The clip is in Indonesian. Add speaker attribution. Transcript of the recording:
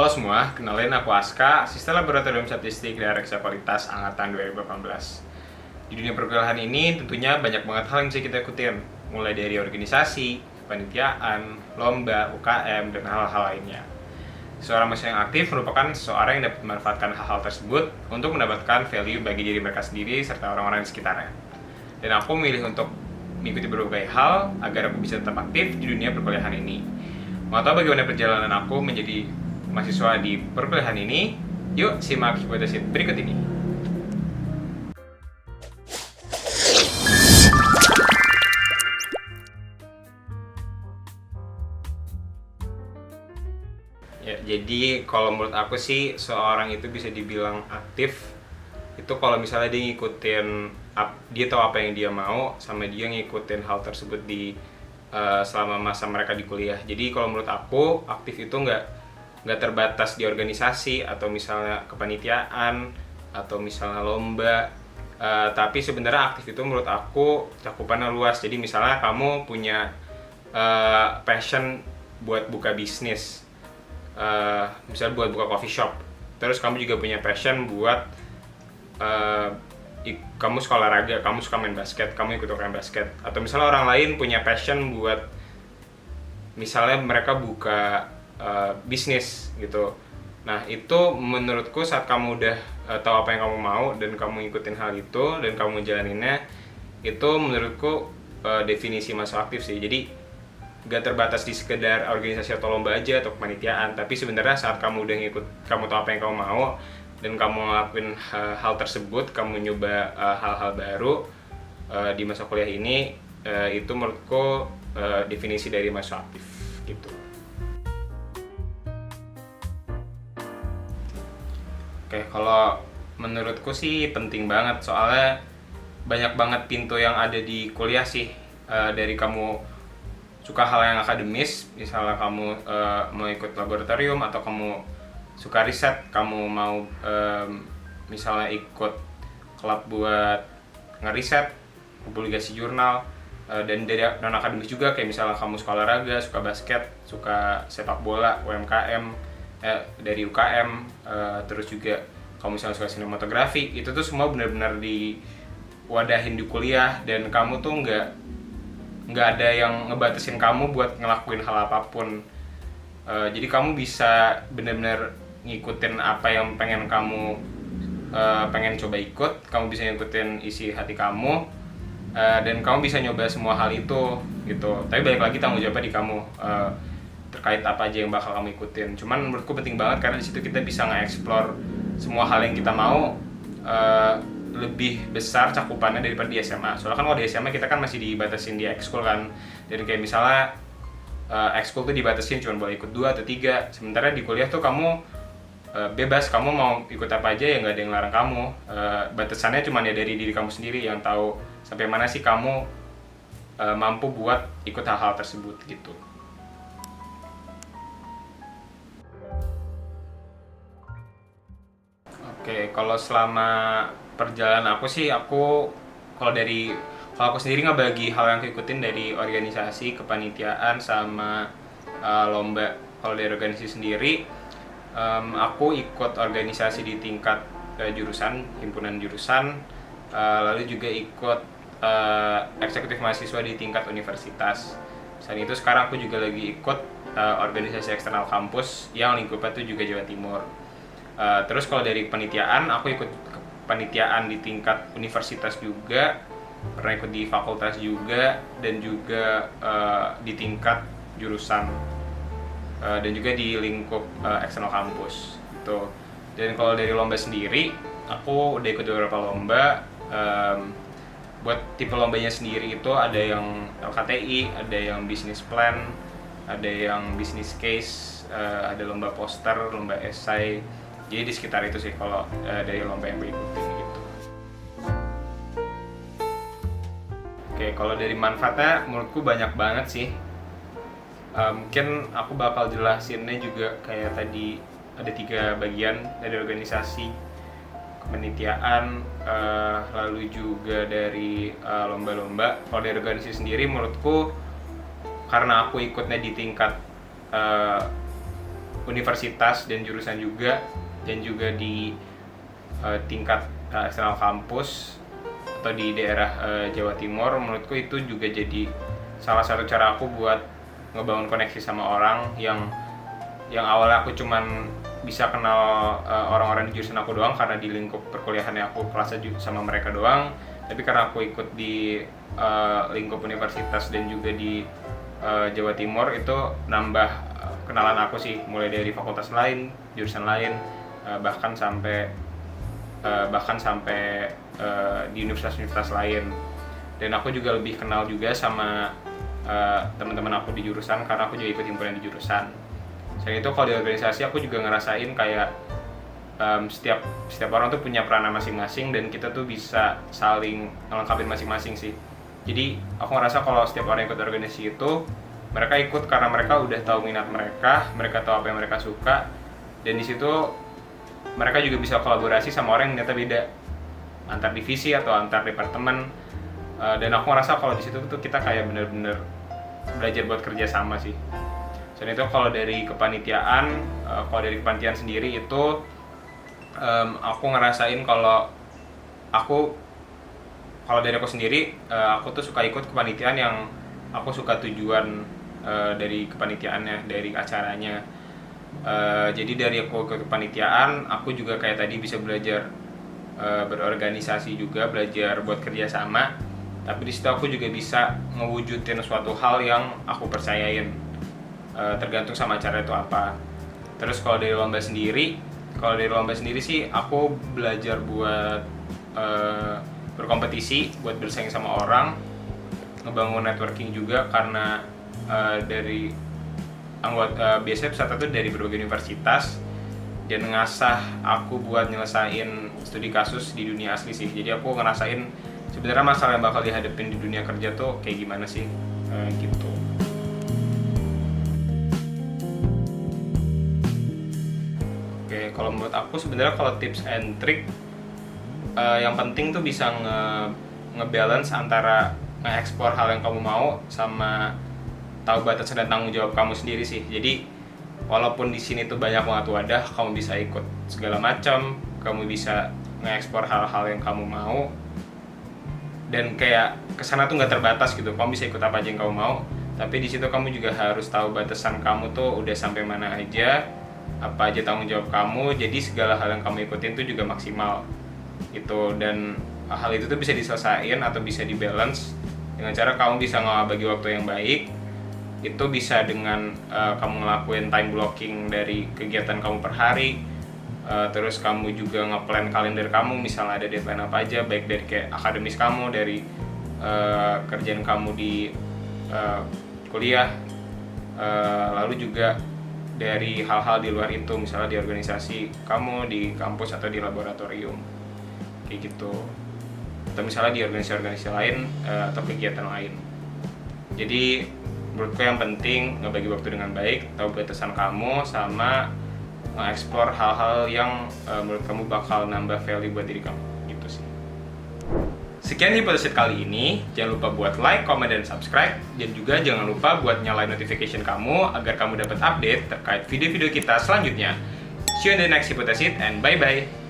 Speaker 1: Halo semua, kenalin aku Aska, asisten laboratorium statistik dari Reksa Kualitas Angkatan 2018. Di dunia perkuliahan ini tentunya banyak banget hal yang bisa kita ikutin, mulai dari organisasi, kepanitiaan, lomba, UKM, dan hal-hal lainnya. Seorang mahasiswa yang aktif merupakan seseorang yang dapat memanfaatkan hal-hal tersebut untuk mendapatkan value bagi diri mereka sendiri serta orang-orang di sekitarnya. Dan aku memilih untuk mengikuti berbagai hal agar aku bisa tetap aktif di dunia perkuliahan ini. Mau tahu bagaimana perjalanan aku menjadi mahasiswa di perkuliahan ini? Yuk simak hipotesis berikut ini. Ya, jadi kalau menurut aku sih seorang itu bisa dibilang aktif itu kalau misalnya dia ngikutin dia tahu apa yang dia mau sama dia ngikutin hal tersebut di selama masa mereka di kuliah. Jadi kalau menurut aku aktif itu nggak terbatas di organisasi atau misalnya kepanitiaan atau misalnya lomba, tapi sebenarnya aktif itu menurut aku cakupannya luas. Jadi misalnya kamu punya passion buat buka bisnis, misalnya buat buka coffee shop, terus kamu juga punya passion buat kamu suka olahraga, kamu suka main basket, kamu ikut UKM basket. Atau misalnya orang lain punya passion buat misalnya mereka buka bisnis gitu. Nah itu menurutku saat kamu udah tahu apa yang kamu mau dan kamu ikutin hal itu dan kamu jalaninnya, itu menurutku definisi masuk aktif sih. Jadi gak terbatas di sekedar organisasi atau lomba aja atau kepanitiaan, tapi sebenarnya saat kamu udah ngikut, kamu tahu apa yang kamu mau dan kamu ngelakuin hal tersebut, kamu nyoba hal-hal baru di masa kuliah ini, itu menurutku definisi dari masuk aktif gitu. Oke, kalau menurutku sih penting banget, soalnya banyak banget pintu yang ada di kuliah sih. Dari kamu suka hal yang akademis, misalnya kamu mau ikut laboratorium, atau kamu suka riset, kamu mau misalnya ikut klub buat ngeriset, publikasi jurnal, dan dari non akademis juga kayak misalnya kamu suka olahraga, suka basket, suka sepak bola, UMKM, dari UKM, terus juga kamu misalnya suka sinematografi, itu tuh semua benar-benar diwadahin di kuliah dan kamu tuh nggak ada yang ngebatasin kamu buat ngelakuin hal apapun. Jadi kamu bisa benar-benar ngikutin apa yang pengen kamu pengen coba ikut, kamu bisa ngikutin isi hati kamu, dan kamu bisa nyoba semua hal itu gitu. Tapi balik lagi tanggung jawabnya di kamu, terkait apa aja yang bakal kamu ikutin. Cuman menurutku penting banget karena di situ kita bisa nge-explore semua hal yang kita mau, lebih besar cakupannya daripada di SMA. Soalnya kan kalau di SMA kita kan masih dibatasin di ekskul kan. Dan kayak misalnya ekskul tuh dibatasin cuma boleh ikut 2 atau 3. Sementara di kuliah tuh kamu bebas, kamu mau ikut apa aja ya nggak ada yang larang kamu. Batasannya cuma ya dari diri kamu sendiri yang tahu sampai mana sih kamu mampu buat ikut hal-hal tersebut gitu. Oke, kalau selama perjalanan aku sih, kalau aku sendiri ngebagi hal yang aku ikutin dari organisasi, kepanitiaan, sama lomba. Kalau dari organisasi sendiri, aku ikut organisasi di tingkat jurusan, himpunan jurusan, lalu juga ikut eksekutif mahasiswa di tingkat universitas. Selain itu sekarang aku juga lagi ikut organisasi eksternal kampus yang lingkupnya itu juga Jawa Timur. Terus kalau dari panitiaan, aku ikut panitiaan di tingkat universitas juga, pernah ikut di fakultas juga, dan juga di tingkat jurusan, dan juga di lingkup eksternal kampus gitu. Dan kalau dari lomba sendiri, aku udah ikut beberapa lomba. Buat tipe lombanya sendiri itu ada yang LKTI, ada yang business plan, ada yang business case, ada lomba poster, lomba esai. Jadi di sekitar itu sih kalau dari lomba yang gue ikutin gitu. Oke, kalau dari manfaatnya menurutku banyak banget sih. Mungkin aku bakal jelasinnya juga kayak tadi, ada 3 bagian dari organisasi, kepanitiaan, lalu juga dari lomba-lomba. Kalau dari organisasi sendiri menurutku karena aku ikutnya di tingkat universitas dan jurusan juga, dan juga di tingkat eksternal kampus atau di daerah Jawa Timur. Menurutku itu juga jadi salah satu cara aku buat ngebangun koneksi sama orang yang awalnya aku cuman bisa kenal orang-orang di jurusan aku doang karena di lingkup perkuliahannya aku kelasnya sama mereka doang. Tapi karena aku ikut di lingkup universitas dan juga di Jawa Timur, itu nambah kenalan aku sih, mulai dari fakultas lain, jurusan lain, bahkan sampai di universitas-universitas lain. Dan aku juga lebih kenal juga sama teman-teman aku di jurusan karena aku juga ikut himpunan di jurusan. Selain itu, kalau di organisasi aku juga ngerasain kayak setiap orang tuh punya peranan masing-masing dan kita tuh bisa saling melengkapi masing-masing sih. Jadi aku ngerasa kalau setiap orang ikut organisasi itu, mereka ikut karena mereka udah tahu minat mereka tahu apa yang mereka suka, dan di situ mereka juga bisa kolaborasi sama orang yang ternyata beda, antar divisi atau antar departemen. Dan aku ngerasa kalau di situ tuh kita kayak bener-bener belajar buat kerja sama sih. Selain itu, kalau dari kepanitiaan sendiri itu aku ngerasain kalau dari aku sendiri, aku tuh suka ikut kepanitiaan yang aku suka tujuan dari kepanitiaannya, dari acaranya. Jadi dari aku ke kepanitiaan, aku juga kayak tadi bisa belajar berorganisasi juga, belajar buat kerja sama. Tapi di situ aku juga bisa ngewujudin suatu hal yang aku percayain, tergantung sama acara itu apa. Terus kalau dari lomba sendiri sih aku belajar buat berkompetisi, buat bersaing sama orang, ngebangun networking juga karena dari anggota biasanya peserta tuh dari berbagai universitas, dan ngasah aku buat nyelesain studi kasus di dunia asli sih. Jadi aku ngerasain sebenarnya masalah yang bakal dihadapin di dunia kerja tuh kayak gimana sih, gitu. Oke, kalau menurut aku sebenarnya kalau tips and trick yang penting tuh bisa ngebalance antara nge-explore hal yang kamu mau sama tahu batas dan tanggung jawab kamu sendiri sih. Jadi walaupun di sini tuh banyak banget wadah, kamu bisa ikut segala macam, kamu bisa nge-explore hal-hal yang kamu mau, dan kayak kesana tuh nggak terbatas gitu, kamu bisa ikut apa aja yang kamu mau. Tapi di situ kamu juga harus tahu batasan kamu tuh udah sampai mana aja, apa aja tanggung jawab kamu. Jadi segala hal yang kamu ikutin tuh juga maksimal gitu, dan hal itu tuh bisa diselesaikan atau bisa dibalance dengan cara kamu bisa ngebagi waktu yang baik. Itu bisa dengan kamu ngelakuin time blocking dari kegiatan kamu per hari, terus kamu juga ngeplan kalender kamu, misalnya ada deadline apa aja, baik dari kayak akademis kamu, dari kerjaan kamu di kuliah, lalu juga dari hal-hal di luar itu, misalnya di organisasi kamu, di kampus atau di laboratorium kayak gitu, atau misalnya di organisasi lain atau kegiatan lain. Jadi menurutku yang penting ngebagi waktu dengan baik, tahu batasan kamu, sama nge-explore hal-hal yang menurut kamu bakal nambah value buat diri kamu, gitu sih. Sekian di episode kali ini, jangan lupa buat like, comment, dan subscribe, dan juga jangan lupa buat nyalain notification kamu agar kamu dapat update terkait video-video kita selanjutnya. See you in the next episode, and bye-bye!